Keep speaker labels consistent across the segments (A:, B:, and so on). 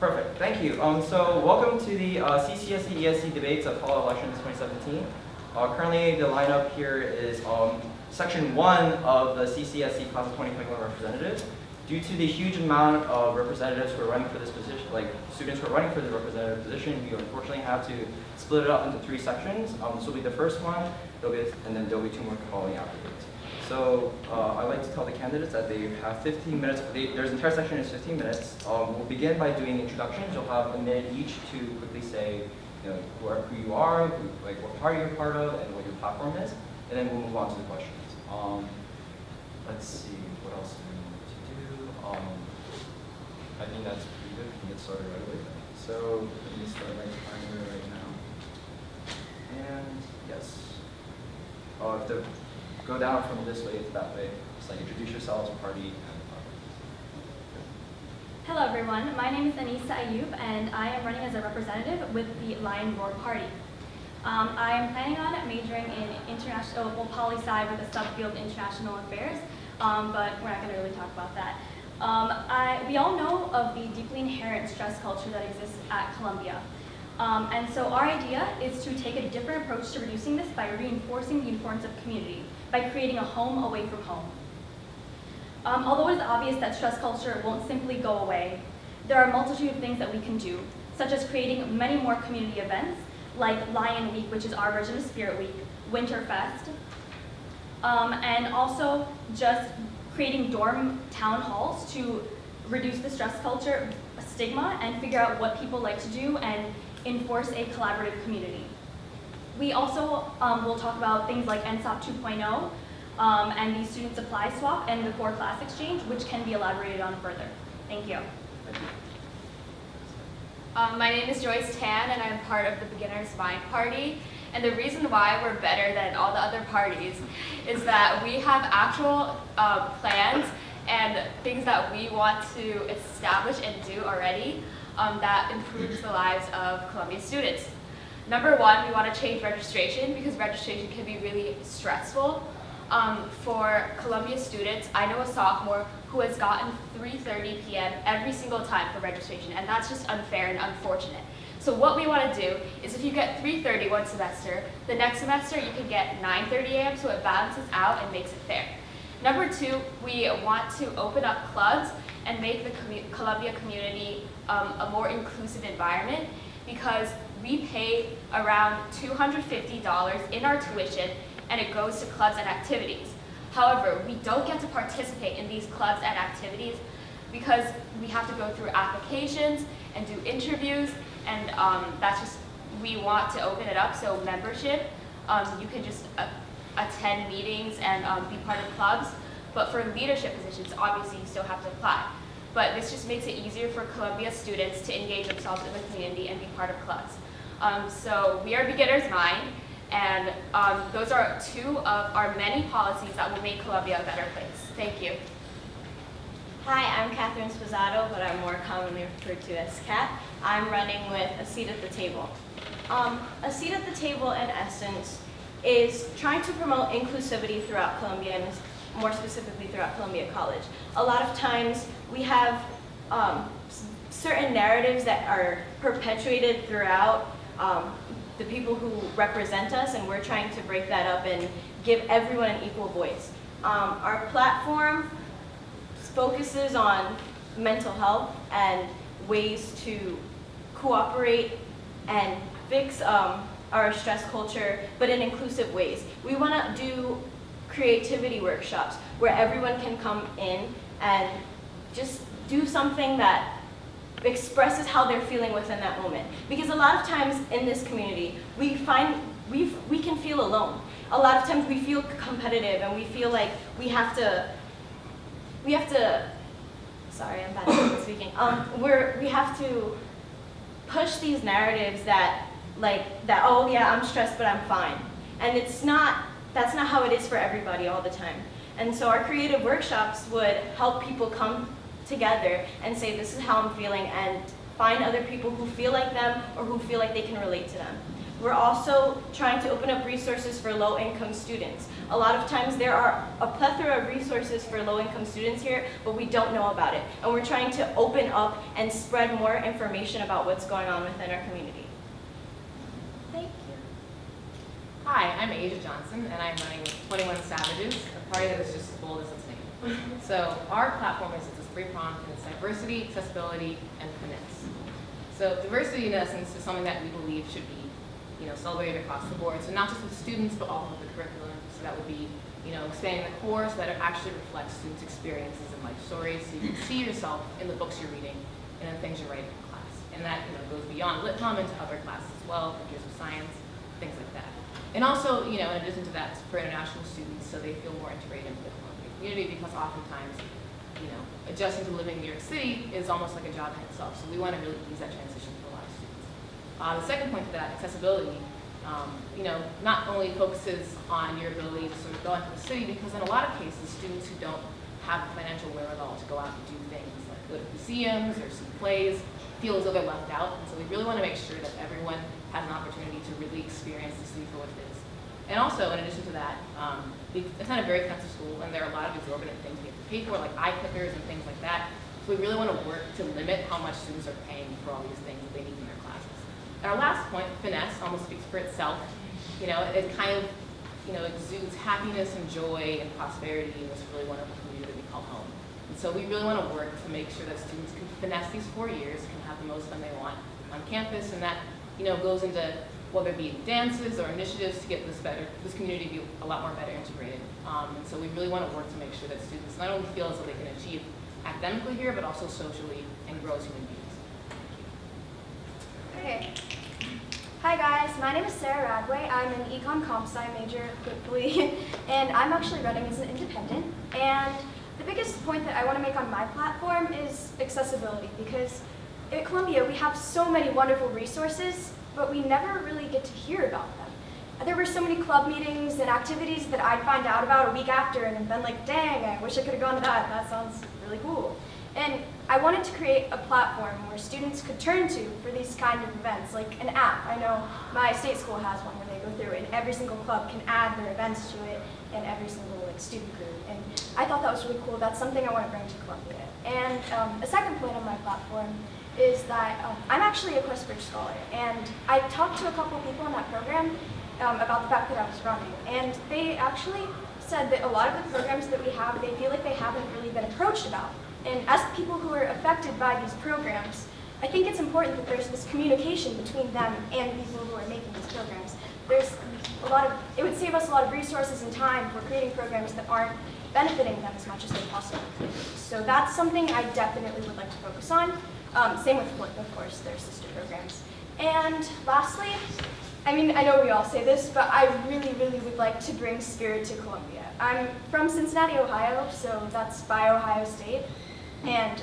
A: Perfect, thank you. So welcome to the CCSC ESC debates of fall elections 2017. Currently the lineup here is section 1 of the CCSC class of 2021 representatives. Due to the huge amount of representatives who are running for this position, like students who are running for the representative position, we unfortunately have to split it up into 3 sections. This will be the first one, and then there'll be 2 more following afterwards. So I'd like to tell the candidates that they have 15 minutes. Their entire section is 15 minutes. We'll begin by doing introductions. You'll have a minute each to quickly say, who you are, like what party you're part of, and what your platform is, and then we'll move on to the questions. Let's see, what else do we need to do? I think that's pretty good. We can get started right away. So let me start my timer right now. And yes, I have to go down from this way to that way. Just like introduce yourselves, party, and
B: Hello everyone, my name is Anissa Ayub and I am running as a representative with the Lion Roar Party. I am planning on majoring in poli-sci with a subfield international affairs, but we're not going to really talk about that. We all know of the deeply inherent stress culture that exists at Columbia. And so our idea is to take a different approach to reducing this by reinforcing the importance of community, by creating a home away from home. Although it is obvious that stress culture won't simply go away, there are a multitude of things that we can do, such as creating many more community events, like Lion Week, which is our version of Spirit Week, Winterfest, and also just creating dorm town halls to reduce the stress culture stigma and figure out what people like to do and enforce a collaborative community. We also will talk about things like NSOP 2.0 and the student supply swap and the core class exchange, which can be elaborated on further. Thank you.
A: Thank you.
C: My name is Joyce Tan, and I'm part of the Beginner's Mind Party. And the reason why we're better than all the other parties is that we have actual plans and things that we want to establish and do already that improves the lives of Columbia students. Number 1, we want to change registration because registration can be really stressful. For Columbia students, I know a sophomore who has gotten 3:30 p.m. every single time for registration, and that's just unfair and unfortunate. So what we want to do is if you get 3:30 one semester, the next semester you can get 9:30 a.m. so it balances out and makes it fair. Number 2, we want to open up clubs and make the Columbia community a more inclusive environment because we pay around $250 in our tuition and it goes to clubs and activities. However, we don't get to participate in these clubs and activities because we have to go through applications and do interviews, and that's just, we want to open it up so membership, you can just attend meetings and be part of clubs, but for leadership positions, obviously you still have to apply. But this just makes it easier for Columbia students to engage themselves in the community and be part of clubs. So we are Beginner's Mind, and those are 2 of our many policies that will make Columbia a better place. Thank you.
D: Hi, I'm Catherine Sposato, but I'm more commonly referred to as Kat. I'm running with A Seat at the Table. A Seat at the Table, in essence, is trying to promote inclusivity throughout Columbia, and more specifically throughout Columbia College. A lot of times we have certain narratives that are perpetuated throughout the people who represent us, and we're trying to break that up and give everyone an equal voice. Our platform focuses on mental health and ways to cooperate and fix our stress culture, but in inclusive ways. We want to do creativity workshops where everyone can come in and just do something that expresses how they're feeling within that moment. Because a lot of times in this community, we find we can feel alone. A lot of times we feel competitive and we feel like we have to, sorry, I'm bad at speaking. We have to push these narratives that, oh yeah, I'm stressed, but I'm fine. And that's not how it is for everybody all the time. And so our creative workshops would help people come together and say, this is how I'm feeling, and find other people who feel like them or who feel like they can relate to them. We're also trying to open up resources for low-income students. A lot of times there are a plethora of resources for low-income students here, but we don't know about it. And we're trying to open up and spread more information about what's going on within our community.
B: Thank you.
E: Hi, I'm Asia Johnson, and I'm running 21 Savages, a party that is just as bold as its name. So our platform is this three-pronged, and it's diversity, accessibility, and finesse. So diversity, in essence, is something that we believe should be, celebrated across the board. So not just with students, but also with the curriculum. So that would be, expanding the core so that it actually reflects students' experiences and life stories, so you can see yourself in the books you're reading and in the things you're writing in class. And that, goes beyond lit comm into other classes as well, figures of science, things like that. And also, in addition to that, for international students, so they feel more integrated into the Columbia community, because oftentimes, adjusting to living in New York City is almost like a job in itself. So we want to really ease that transition for a lot of students. The second point to that, accessibility, not only focuses on your ability to sort of go into the city, because in a lot of cases, students who don't have the financial wherewithal to go out and do things like go to museums or see plays feel as though they're left out. And so we really want to make sure that everyone has an opportunity to really experience the city for what it is. And also, in addition to that, we attend a very expensive school, and there are a lot of exorbitant things we have to pay for, like eye clickers and things like that. So we really want to work to limit how much students are paying for all these things that they need in their classes. And our last point, finesse, almost speaks for itself. It kind of, exudes happiness and joy and prosperity in this really wonderful community that we call home. And so we really want to work to make sure that students can finesse these 4 years, can have the most fun they want on campus, and that, goes into whether it be dances or initiatives to get this community to be a lot more better integrated. And so we really want to work to make sure that students not only feel as though they can achieve academically here, but also socially and grow as human beings.
F: Okay. Hi guys, my name is Sarah Radway. I'm an econ comp sci major, hopefully, and I'm actually running as an independent. And the biggest point that I want to make on my platform is accessibility, because at Columbia we have so many wonderful resources, but we never really get to hear about them. There were so many club meetings and activities that I'd find out about a week after and been like, dang, I wish I could have gone to that. That sounds really cool. And I wanted to create a platform where students could turn to for these kind of events, like an app. I know my state school has one where they go through and every single club can add their events to it and every single student group. And I thought that was really cool. That's something I want to bring to Columbia. And a second point on my platform is that I'm actually a Questbridge scholar, and I talked to a couple people in that program about the fact that I was running, and they actually said that a lot of the programs that we have, they feel like they haven't really been approached about. And as people who are affected by these programs, I think it's important that there's this communication between them and people who are making these programs. It would save us a lot of resources and time for creating programs that aren't benefiting them as much as they possibly could. So that's something I definitely would like to focus on. Same with Flip, of course, their sister programs. And lastly, I know we all say this, but I really, really would like to bring spirit to Columbia. I'm from Cincinnati, Ohio, so that's by Ohio State. And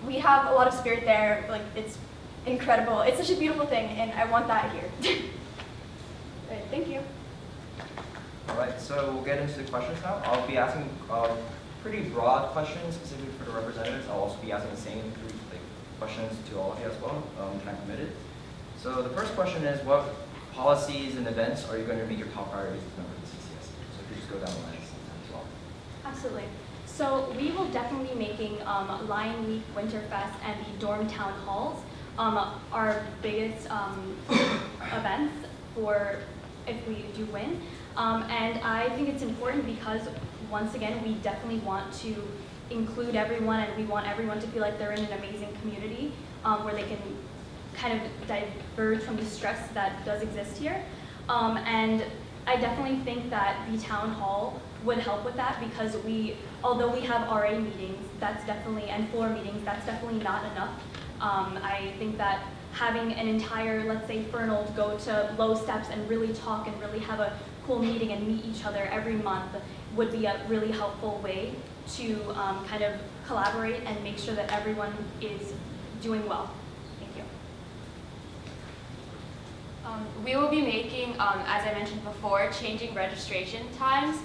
F: we have a lot of spirit there. Like, it's incredible. It's such a beautiful thing, and I want that here. All right, thank you.
A: All right, so we'll get into the questions now. I'll be asking pretty broad questions specifically for the representatives. I'll also be asking the same questions to all of you as well, time permitted. So the first question is, what policies and events are you going to make your top priorities as a member of the CCSC? So if you just go down the line as well.
B: Absolutely. So we will definitely be making Lion Week, Winterfest, and the Dorm Town Halls our biggest events for if we do win. And I think it's important because, once again, we definitely want to include everyone, and we want everyone to feel like they're in an amazing community where they can kind of diverge from the stress that does exist here. And I definitely think that the town hall would help with that, because although we have RA meetings, and floor meetings, that's definitely not enough. I think that having an entire, let's say, Fernald go to Low Steps and really talk and really have a cool meeting and meet each other every month would be a really helpful way to kind of collaborate and make sure that everyone is doing well. Thank you.
C: We will be making, as I mentioned before, changing registration times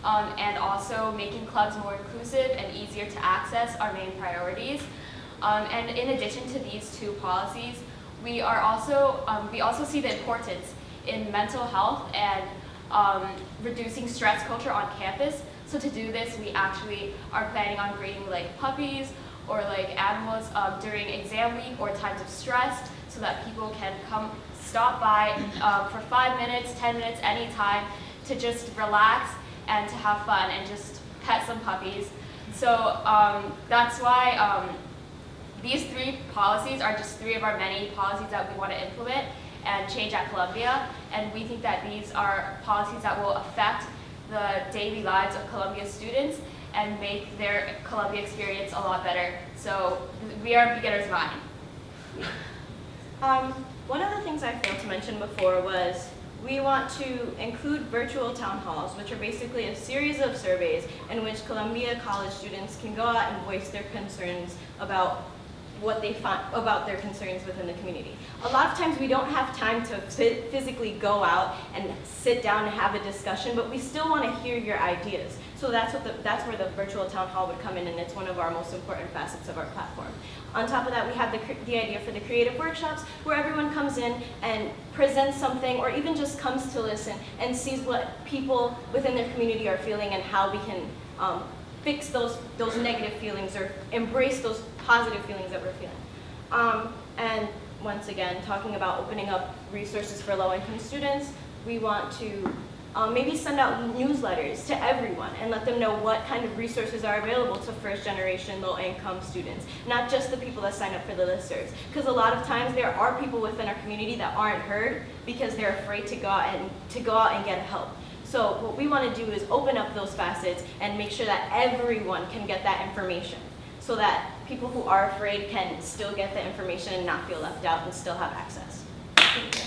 C: and also making clubs more inclusive and easier to access our main priorities. And in addition to these two policies, we also see the importance in mental health and reducing stress culture on campus. So to do this, we actually are planning on grading like puppies or like animals during exam week or times of stress, so that people can come stop by for 5 minutes, 10 minutes, anytime, to just relax and to have fun and just pet some puppies. So that's why these 3 policies are just 3 of our many policies that we want to implement and change at Columbia. And we think that these are policies that will affect the daily lives of Columbia students and make their Columbia experience a lot better. So we are beginner's mind.
D: One of the things I failed to mention before was we want to include virtual town halls, which are basically a series of surveys in which Columbia College students can go out and voice their concerns about what they find about their concerns within the community. A lot of times we don't have time to physically go out and sit down and have a discussion, but we still want to hear your ideas. So that's where the virtual town hall would come in, and it's one of our most important facets of our platform. On top of that, we have the idea for the creative workshops, where everyone comes in and presents something, or even just comes to listen and sees what people within their community are feeling and how we can fix those negative feelings or embrace those positive feelings that we're feeling. And once again, talking about opening up resources for low-income students, we want to maybe send out newsletters to everyone and let them know what kind of resources are available to first-generation low-income students, not just the people that sign up for the listservs. Because a lot of times there are people within our community that aren't heard because they're afraid to go out and get help. So what we want to do is open up those facets and make sure that everyone can get that information, so that people who are afraid can still get the information and not feel left out and still have access. Thank you.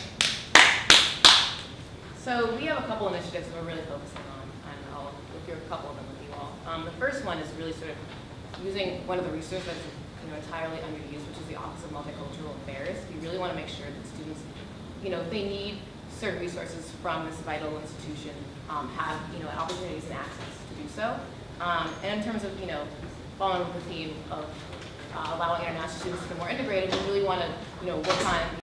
E: So we have a couple initiatives that we're really focusing on, and I'll go through a couple of them with you all. The first one is really sort of using one of the resources that's entirely underused, which is the Office of Multicultural Affairs. We really want to make sure that students, if they need certain resources from this vital institution, have opportunities and access to do so. And in terms of following the theme of allowing international students to be more integrated, we really want to work on